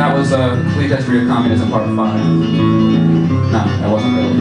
that was Complete History of Communism Part 5. No, that wasn't really.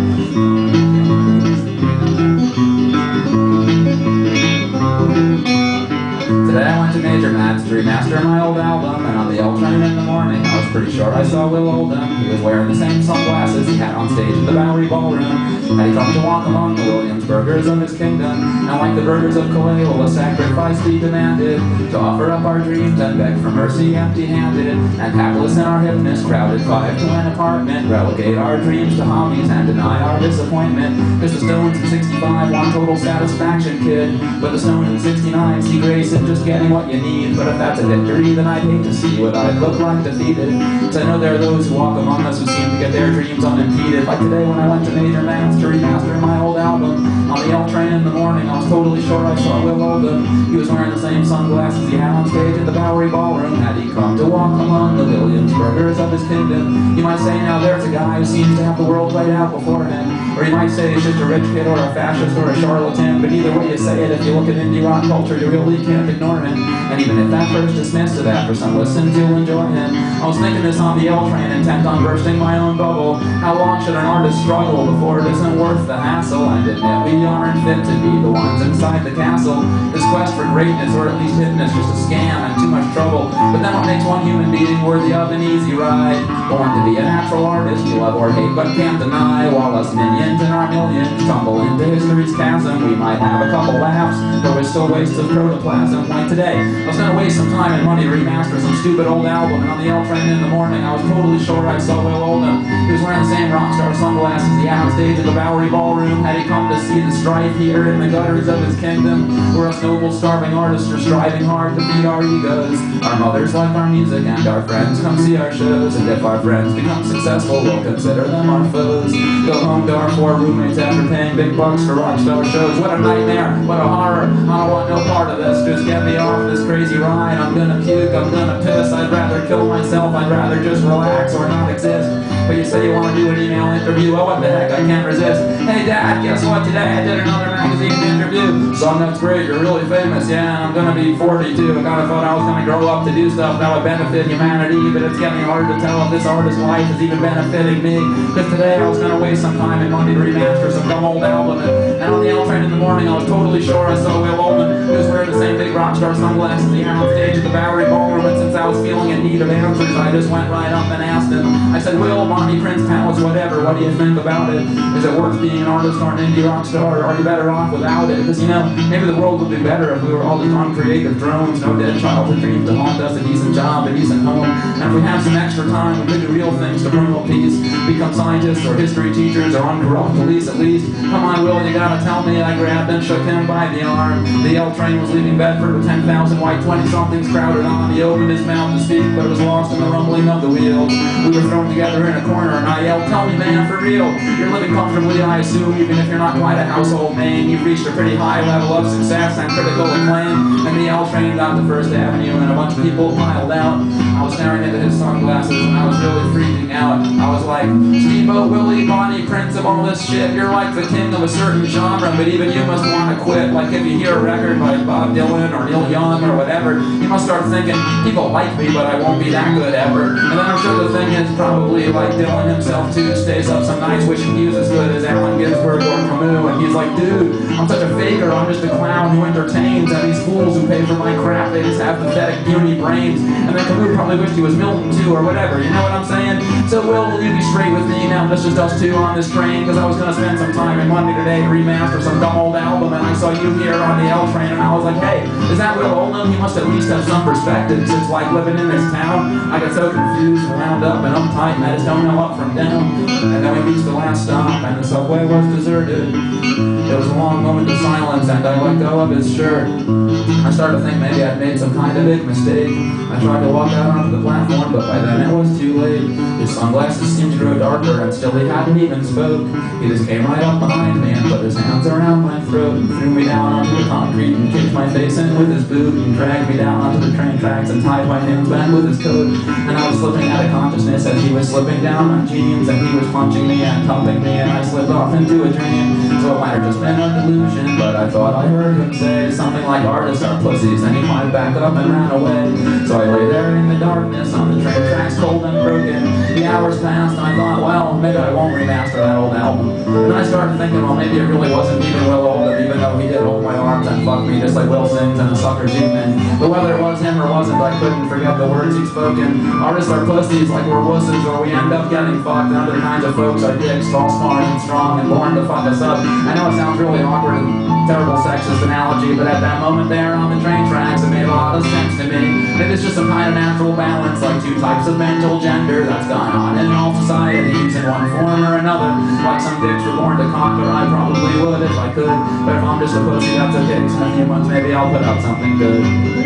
Today I went to Major Matt's to remaster my old album, and on the L train in the morning I was pretty sure I saw Will Oldham. He was wearing the same sunglasses he had on stage at the Bowery Ballroom. Had he come to walk among the Williamsburgers of his kingdom, and like the burghers of Calais, will a sacrifice be demanded to offer up our dreams and beg for mercy empty-handed, and hapless in our hipness, crowded 5 to an apartment, relegate our dreams to hobbies and deny our disappointment. Cause the Stones in 65 want total satisfaction, kid, but the Stones in 69 see grace in just getting what you need. But if that's a victory, then I'd hate to see what I'd look like defeated. Cause I know there are those who walk among us who seem to get their dreams unimpeded. Like today when I went to Major Matt's to remaster my old album, on the L train in the morning I was totally sure I saw Will Oldham. He was wearing the same sunglasses he had on stage at the Bowery Ballroom. Had he come to walk among the Williamsburgers of his kingdom? You might say now there's a guy who seems to have the world laid out before him. Or you might say he's just a rich kid or a fascist or a charlatan. But either way you say it, if you look at indie rock culture, you really can't ignore him. And even if at first dismissed it, after some listens you'll enjoy him. I was thinking this on the L train, intent on bursting my own bubble. How long should an artist struggle before it isn't worth the hassle? And admit we aren't fit to be the ones inside the castle. This quest for greatness, or at least hidden, is just a scam and too much trouble. But then what makes one human being worthy of an easy ride? Born to be a natural artist you love or hate but can't deny, while us minions in our millions tumble into history's chasm. We might have a couple laughs, but we're still wastes of protoplasm. Like today, I was gonna waste some time and money to remaster some stupid old album, and on the L train in the morning I was totally sure I saw Will Oldham. He was wearing the same rock star sunglasses he had on stage at the Bowery Ballroom. Had he come to see the strife here in the gutters of his kingdom, where us noble starving artists are striving hard to feed our egos? Our mothers like our music and our friends come see our shows, and if our friends become successful we'll consider them our foes. Go home to our 4 roommates after paying big bucks for rock star shows. What a nightmare, what a horror. I don't want no part of this, just get me off this crazy ride. I'm gonna puke, I'm gonna piss, I'd rather kill myself, I'd rather just relax or not exist. But you say you want to do an email interview, oh what the heck, I can't resist. Hey Dad, guess what, today I did another magazine interview. Son, that's great, you're really famous, yeah, I'm gonna be 42. I kinda thought I was gonna grow up to do stuff that would benefit humanity, but it's getting hard to tell if this artist's life is even benefiting me. Cause today I was gonna waste some time and money to remaster some dumb old album, and on the L train in the morning I was totally sure I saw Will Oldham. He was wearing the same big rock star sunglasses he had on stage at the Bowery Ballroom, and since I was feeling in need of answers I just went right up and asked him. I said, Will, Bonnie, Prince, Palace, whatever, what do you think about it? Is it worth being an artist or an indie rock star, or are you better off without it? Because you know, maybe the world would be better if we were all just uncreative drones, no dead childhood dreams to haunt us, a decent job, a decent home. And if we have some extra time, we could do real things to promote peace, become scientists or history teachers or uncorrupt police at least. Come on, Will, you gotta tell me. I grabbed and shook him by the arm. The L train was leaving Bedford with 10,000 white 20-somethings crowded on. He opened his mouth to speak, but it was lost in the rumbling of the wheels. We were thrown together in a corner, and I yelled, tell me, man, for real, you're living comfortably, I assume, even if you're not quite a household name. You've reached a pretty high level of success and critical acclaim. And the L train got to First Avenue, and a bunch of people piled out. I was staring into his sunglasses, and I was really freaking out. I was like, Steamboat Willie, Bonnie, Prince of all this shit, you're like the king of a certain genre, but even you must want to quit. Like if you hear a record by Bob Dylan or Neil Young or whatever, you must start thinking, people like me, but I won't be that good ever. And then I'm sure the thing is probably like Dylan himself too, stays up some nights wishing he was as good as Allen Ginsberg or Camus, and he's like, dude, I'm such a faker, I'm just a clown who entertains, and these fools who pay for my crap, they just have pathetic puny brains. And then Camus probably wished he was Milton too, or whatever, you know what I'm saying? So will you be straight with me now? This is us two on this train, cause I was gonna spend some time in Monday today to remaster some dumb old album, and I saw you here on the L train, and I was like, hey, is that Will Oldham? He must at least have some perspective, since like living in this town, I got so confused and wound up and uptight, and I just don't know up from down. And then we reached the last stop, and the subway was deserted. There was a long moment of silence, and I let go of his shirt. I started to think maybe I'd made some kind of big mistake. I tried to walk out onto the platform, but by then it was too late. His sunglasses seemed to grow darker, and still he hadn't even spoke. He just came right up behind me and put his hands around my throat and threw me down onto the concrete and kicked my face in with his boot and dragged me down onto the train tracks and tied my hands back with his coat. And I was slipping out of consciousness as he was slipping down my jeans, and he was punching me and thumping me, and I slipped off into a dream. So it might have just been a delusion, but I thought I heard him say something like, artists are pussies, and he climbed back up him and ran away. So I lay there in the darkness on the train tracks, cold and broken. The hours passed and I thought, well, maybe I won't remaster that old album. And then I started thinking, well, maybe it really wasn't even Will Oldham, even though he did hold my arms and fuck me just like Will sings and a sucker evening. But whether it was him or wasn't, I couldn't forget the words he'd spoken. Artists are pussies like we're wusses, or we end up getting fucked, and other kinds of folks are dicks, all smart and strong and born to fuck us up. I know it sounds really awkward and terrible sexist analogy, but at that moment there on the train tracks, it made a lot of sense to me. Maybe it's just some kind of natural balance, like two types of mental gender that's gone on in all societies in one form or another. Like some dicks were born to conquer, I probably would if I could, but if I'm just a pussy, that's okay, 'cause in a few months maybe I'll put out something good.